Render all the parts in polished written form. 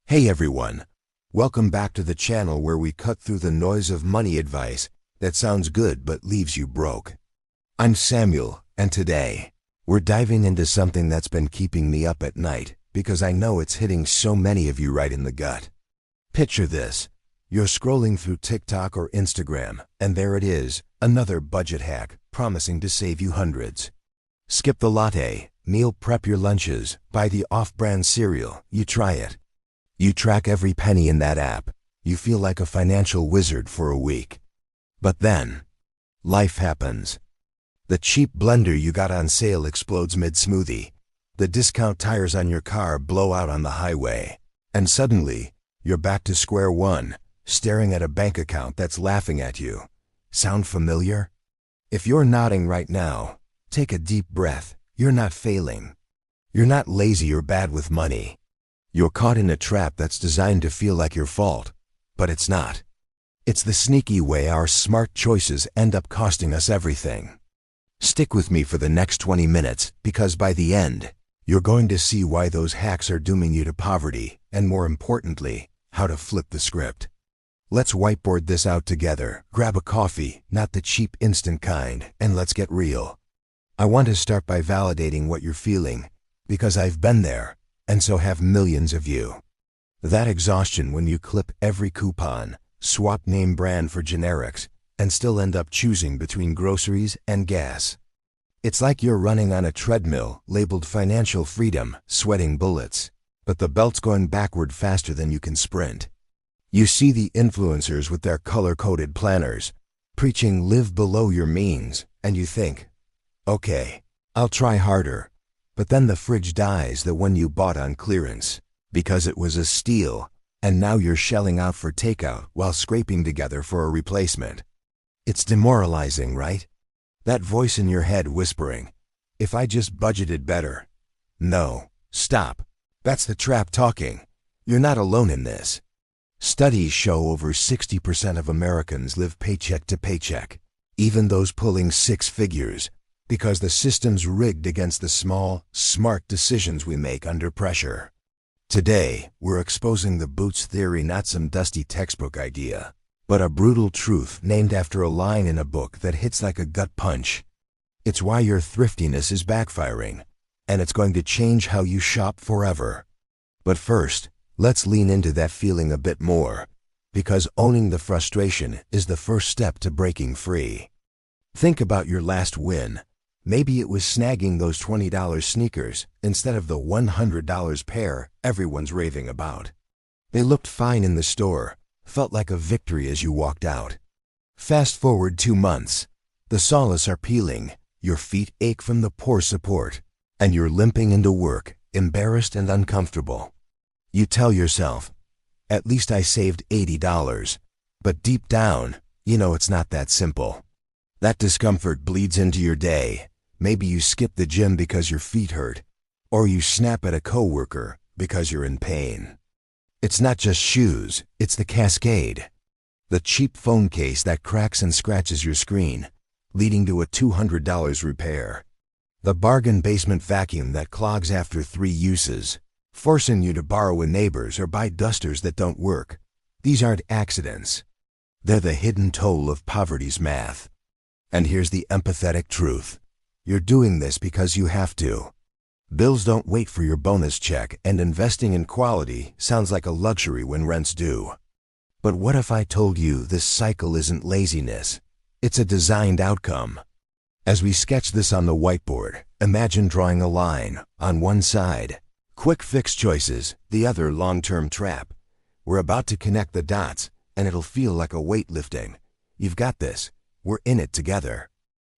Hey everyone, welcome back to the channel where we cut through the noise of money advice that sounds good but leaves you broke. I'm Samuel, and today, we're diving into something that's been keeping me up at night because I know it's hitting so many of you right in the gut. Picture this. You're scrolling through TikTok or Instagram, and there it is, another budget hack promising to save you hundreds. Skip the latte, meal prep your lunches, buy the off-brand cereal, you try it. You track every penny in that app. You feel like a financial wizard for a week. But then, life happens. The cheap blender you got on sale explodes mid-smoothie. The discount tires on your car blow out on the highway. And suddenly, you're back to square one, staring at a bank account that's laughing at you. Sound familiar? If you're nodding right now, take a deep breath. You're not failing. You're not lazy or bad with money. You're caught in a trap that's designed to feel like your fault, but it's not. It's the sneaky way our smart choices end up costing us everything. Stick with me for the next 20 minutes because by the end, you're going to see why those hacks are dooming you to poverty and, more importantly, how to flip the script. Let's whiteboard this out together. Grab a coffee, not the cheap instant kind, and let's get real. I want to start by validating what you're feeling because I've been there. And so have millions of you. That exhaustion when you clip every coupon, swap name brand for generics, and still end up choosing between groceries and gas. It's like you're running on a treadmill labeled financial freedom, sweating bullets, but the belt's going backward faster than you can sprint. You see the influencers with their color-coded planners, preaching live below your means, and you think, okay, I'll try harder. But then the fridge dies the one you bought on clearance because it was a steal, and now you're shelling out for takeout while scraping together for a replacement. It's demoralizing, right? That voice in your head whispering, if I just budgeted better. No, stop. That's the trap talking. You're not alone in this. Studies show over 60% of Americans live paycheck to paycheck, even those pulling six figures. Because the system's rigged against the small, smart decisions we make under pressure. Today, we're exposing the boots theory, not some dusty textbook idea, but a brutal truth named after a line in a book that hits like a gut punch. It's why your thriftiness is backfiring, and it's going to change how you shop forever. But first, let's lean into that feeling a bit more, because owning the frustration is the first step to breaking free. Think about your last win. Maybe it was snagging those $20 sneakers instead of the $100 pair everyone's raving about. They looked fine in the store, felt like a victory as you walked out. Fast forward 2 months. The soles are peeling, your feet ache from the poor support, and you're limping into work, embarrassed and uncomfortable. You tell yourself, at least I saved $80, but deep down, you know it's not that simple. That discomfort bleeds into your day. Maybe you skip the gym because your feet hurt, or you snap at a coworker because you're in pain. It's not just shoes, it's the cascade. The cheap phone case that cracks and scratches your screen, leading to a $200 repair. The bargain basement vacuum that clogs after 3 uses, forcing you to borrow a neighbor's or buy dusters that don't work. These aren't accidents. They're the hidden toll of poverty's math. And here's the empathetic truth. You're doing this because you have to. Bills don't wait for your bonus check, and investing in quality sounds like a luxury when rent's due. But what if I told you this cycle isn't laziness? It's a designed outcome. As we sketch this on the whiteboard, imagine drawing a line. On one side, quick fix choices, the other long-term trap. We're about to connect the dots, and it'll feel like a weightlifting. You've got this. We're in it together.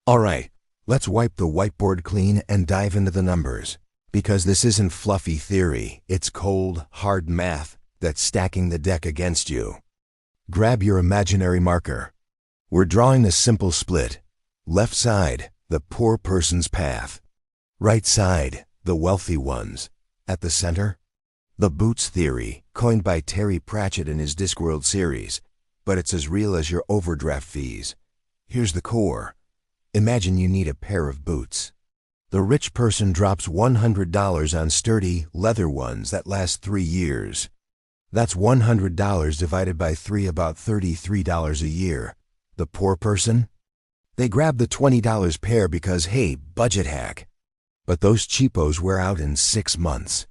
All right. Let's wipe the whiteboard clean and dive into the numbers, because this isn't fluffy theory, it's cold, hard math that's stacking the deck against you. Grab your imaginary marker. We're drawing a simple split. Left side, the poor person's path. Right side, the wealthy ones. At the center, the boots theory, coined by Terry Pratchett in his Discworld series, but it's as real as your overdraft fees. Here's the core. Imagine you need a pair of boots. The rich person drops $100 on sturdy, leather ones that last 3 years. That's $100 divided by 3, about $33 a year. The poor person? They grab the $20 pair because, hey, budget hack. But those cheapos wear out in 6 months.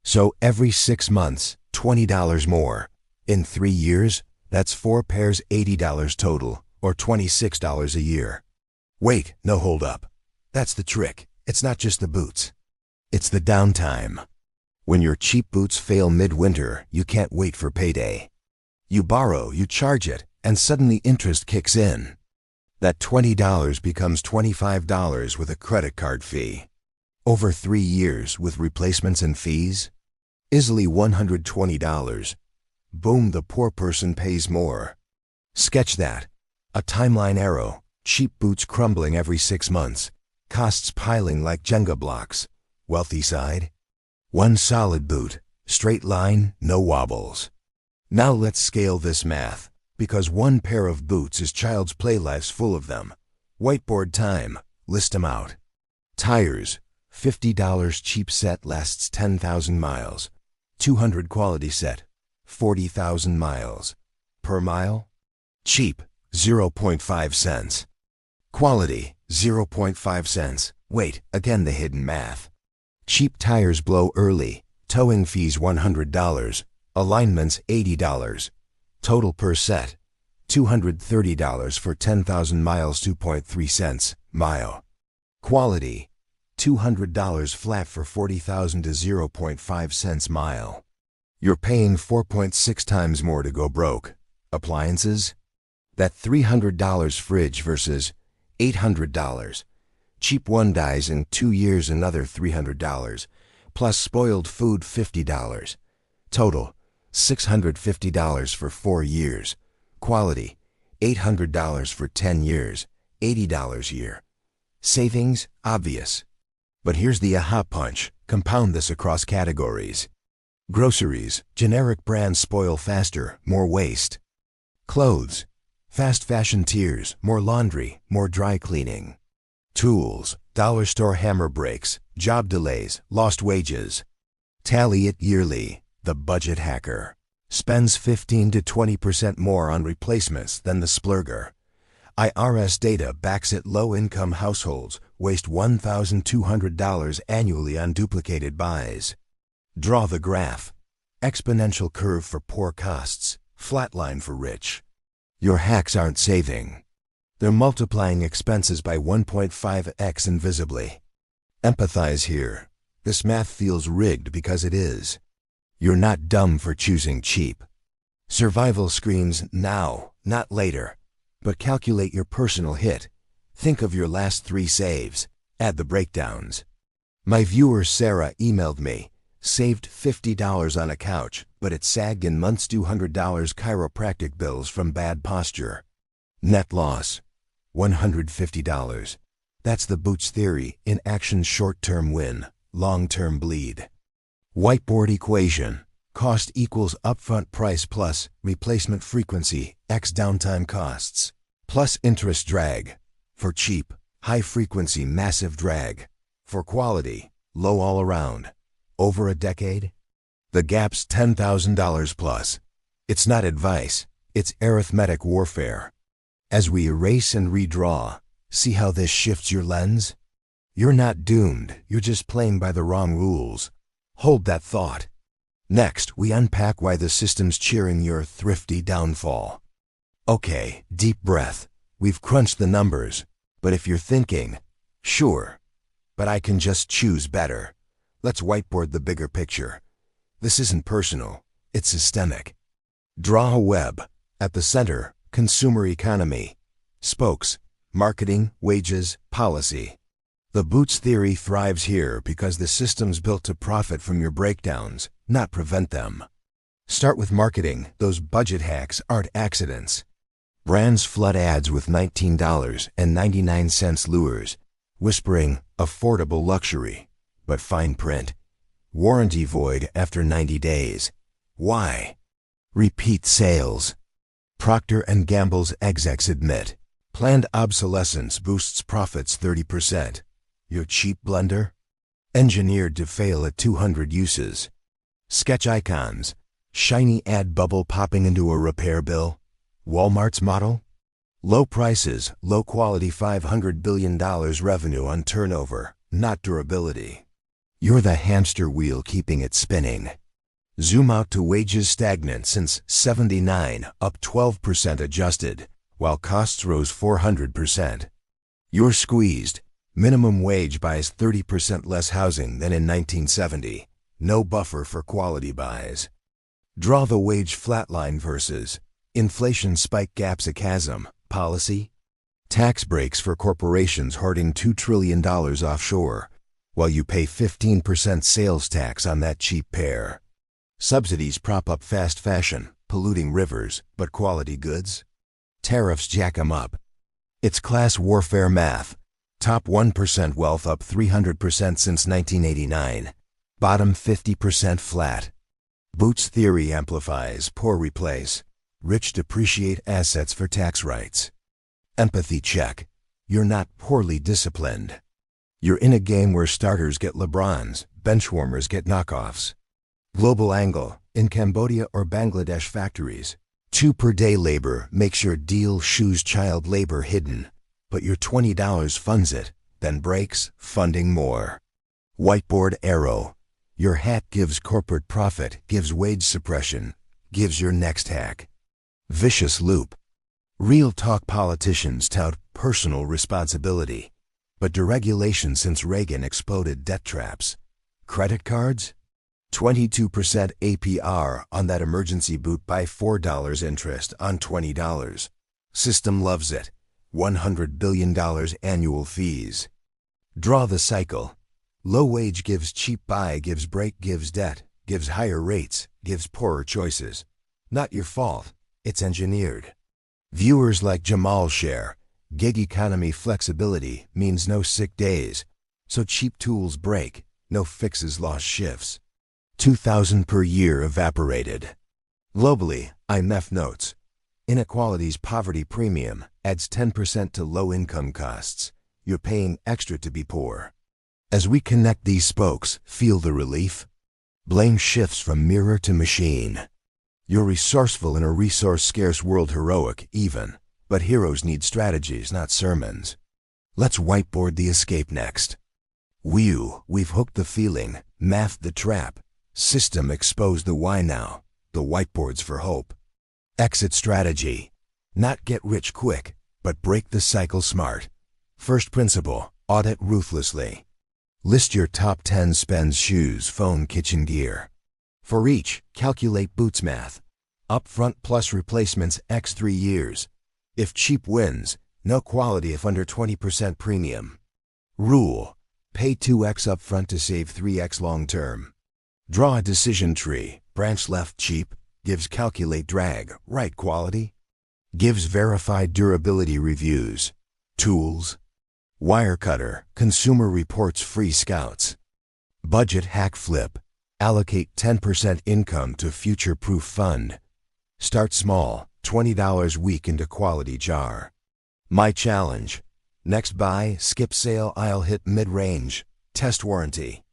So every 6 months, $20 more. In 3 years, that's 4 pairs, $80 total, or $26 a year. Wait, no, hold up. That's the trick. It's not just the boots. It's the downtime. When your cheap boots fail midwinter, you can't wait for payday. You borrow, you charge it, and suddenly interest kicks in. That $20 becomes $25 with a credit card fee. Over 3 years with replacements and fees, easily $120. Boom, the poor person pays more. Sketch that. A timeline arrow, cheap boots crumbling every 6 months, costs piling like Jenga blocks. Wealthy side? One solid boot, straight line, no wobbles. Now let's scale this math, because one pair of boots is child's play, life's full of them. Whiteboard time, list them out. Tires, $50 cheap set lasts 10,000 miles. 200 quality set, 40,000 miles. Per mile? Cheap, 0.5 cents. Quality, 0.5 cents. Wait, again the hidden math. Cheap tires blow early, towing fees $100, alignments $80. Total per set, $230 for 10,000 miles, 2.3 cents mile. Quality, $200 flat for 40,000 to 0.5 cents mile. You're paying 4.6 times more to go broke. Appliances? That $300 fridge versus $800. Cheap one dies in 2 years, another $300, plus spoiled food $50. Total, $650 for 4 years. Quality, $800 for 10 years, $80 a year. Savings, obvious. But here's the aha punch. Compound this across categories. Groceries, generic brands spoil faster, more waste. Clothes, fast fashion tiers, more laundry, more dry cleaning. Tools, dollar store hammer breaks, job delays, lost wages. Tally it yearly. The budget hacker spends 15 to 20% more on replacements than the splurger. IRS data backs it. Low-income households waste $1,200 annually on duplicated buys. Draw the graph. Exponential curve for poor costs, flatline for rich. Your hacks aren't saving. They're multiplying expenses by 1.5x invisibly. Empathize here. This math feels rigged because it is. You're not dumb for choosing cheap. Survival screams now, not later. But calculate your personal hit. Think of your last 3 saves. Add the breakdowns. My viewer Sarah emailed me. Saved $50 on a couch, but it sagged in months. $200 chiropractic bills from bad posture. Net loss, $150. That's the boots theory in action. Short-term win, long-term bleed. Whiteboard equation. Cost equals upfront price plus replacement frequency x downtime costs plus interest drag. For cheap, high frequency, massive drag. For quality, low all around. Over a decade? The gap's $10,000 plus. It's not advice, it's arithmetic warfare. As we erase and redraw, see how this shifts your lens? You're not doomed, you're just playing by the wrong rules. Hold that thought. Next, we unpack why the system's cheering your thrifty downfall. Okay, deep breath. We've crunched the numbers. But if you're thinking, sure, but I can just choose better. Let's whiteboard the bigger picture. This isn't personal, it's systemic. Draw a web. At the center, consumer economy. Spokes, marketing, wages, policy. The boots theory thrives here because the system's built to profit from your breakdowns, not prevent them. Start with marketing. Those budget hacks aren't accidents. Brands flood ads with $19.99 lures, whispering affordable luxury, but fine print. Warranty void after 90 days. Why? Repeat sales. Procter & Gamble's execs admit planned obsolescence boosts profits 30%. Your cheap blender? Engineered to fail at 200 uses. Sketch icons. Shiny ad bubble popping into a repair bill? Walmart's model? Low prices, low quality $500 billion revenue on turnover, not durability. You're the hamster wheel keeping it spinning. Zoom out to wages stagnant since '79, up 12% adjusted, while costs rose 400%. You're squeezed. Minimum wage buys 30% less housing than in 1970. No buffer for quality buys. Draw the wage flatline versus inflation spike gaps a chasm, policy. Tax breaks for corporations hoarding $2 trillion offshore, while you pay 15% sales tax on that cheap pair. Subsidies prop up fast fashion, polluting rivers, but quality goods? Tariffs jack 'em up. It's class warfare math. Top 1% wealth up 300% since 1989. Bottom 50% flat. Boots theory amplifies, poor replace. Rich depreciate assets for tax rights. Empathy check. You're not poorly disciplined. You're in a game where starters get LeBrons, benchwarmers get knockoffs. Global angle. In Cambodia or Bangladesh factories, 2 per day labor makes your deal shoes child labor hidden, but your $20 funds it, then breaks, funding more. Whiteboard arrow. Your hack gives corporate profit, gives wage suppression, gives your next hack. Vicious loop. Real talk politicians tout personal responsibility, but deregulation since Reagan exploded debt traps. Credit cards? 22% APR on that emergency boot by $4 interest on $20. System loves it. $100 billion annual fees. Draw the cycle. Low wage gives cheap buy, gives break, gives debt, gives higher rates, gives poorer choices. Not your fault. It's engineered. Viewers like Jamal share. Gig economy flexibility means no sick days. So cheap tools break, no fixes lost shifts. 2,000 per year evaporated. Globally, IMF notes, inequalities poverty premium adds 10% to low-income costs. You're paying extra to be poor. As we connect these spokes, feel the relief? Blame shifts from mirror to machine. You're resourceful in a resource-scarce world, heroic even, but heroes need strategies, not sermons. Let's whiteboard the escape next. We've hooked the feeling, mathed the trap. System exposed the why now, the whiteboards for hope. Exit strategy. Not get rich quick, but break the cycle smart. First principle, audit ruthlessly. List your top 10 spends: shoes, phone, kitchen gear. For each, calculate boots math. Upfront plus replacements x 3 years. If cheap wins, no quality if under 20% premium. Rule, pay 2x upfront to save 3x long term. Draw a decision tree. Branch left cheap, gives calculate drag, right quality. Gives verified durability reviews. Tools. Wirecutter, consumer reports free scouts. Budget hack flip. Allocate 10% income to future-proof fund. Start small, $20 week into quality jar. My challenge. Next buy, skip sale, I'll hit mid-range. Test warranty.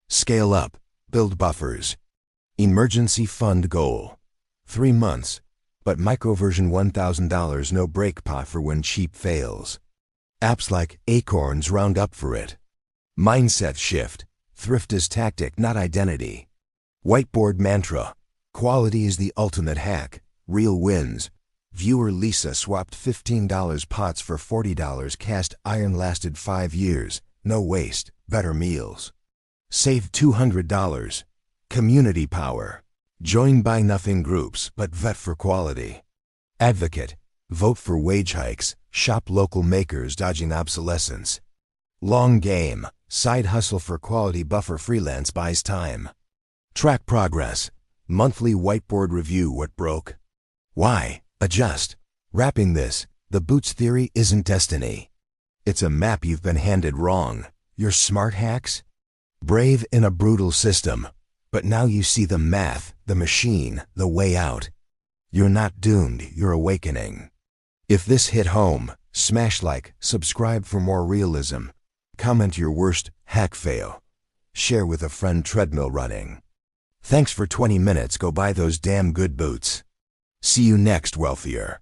Scale up. Build buffers. Emergency fund goal. 3 months, but microversion $1,000 no break pot for when cheap fails. Apps like Acorns round up for it. Mindset shift. Thrift is tactic, not identity. Whiteboard mantra. Quality is the ultimate hack. Real wins. Viewer Lisa swapped $15 pots for $40 cast iron, lasted 5 years. No waste, better meals. Save $200. Community power. Join buy nothing groups, but vet for quality. Advocate. Vote for wage hikes. Shop local makers, dodging obsolescence. Long game. Side hustle for quality buffer, freelance buys time. Track progress. Monthly whiteboard review, what broke? Why? Adjust. Wrapping this, the boots theory isn't destiny. It's a map you've been handed wrong. Your smart hacks? Brave in a brutal system. But now you see the math, the machine, the way out. You're not doomed, you're awakening. If this hit home, smash like, subscribe for more realism. Comment your worst hack fail. Share with a friend treadmill running. Thanks for 20 minutes. Go buy those damn good boots. See you next, wealthier.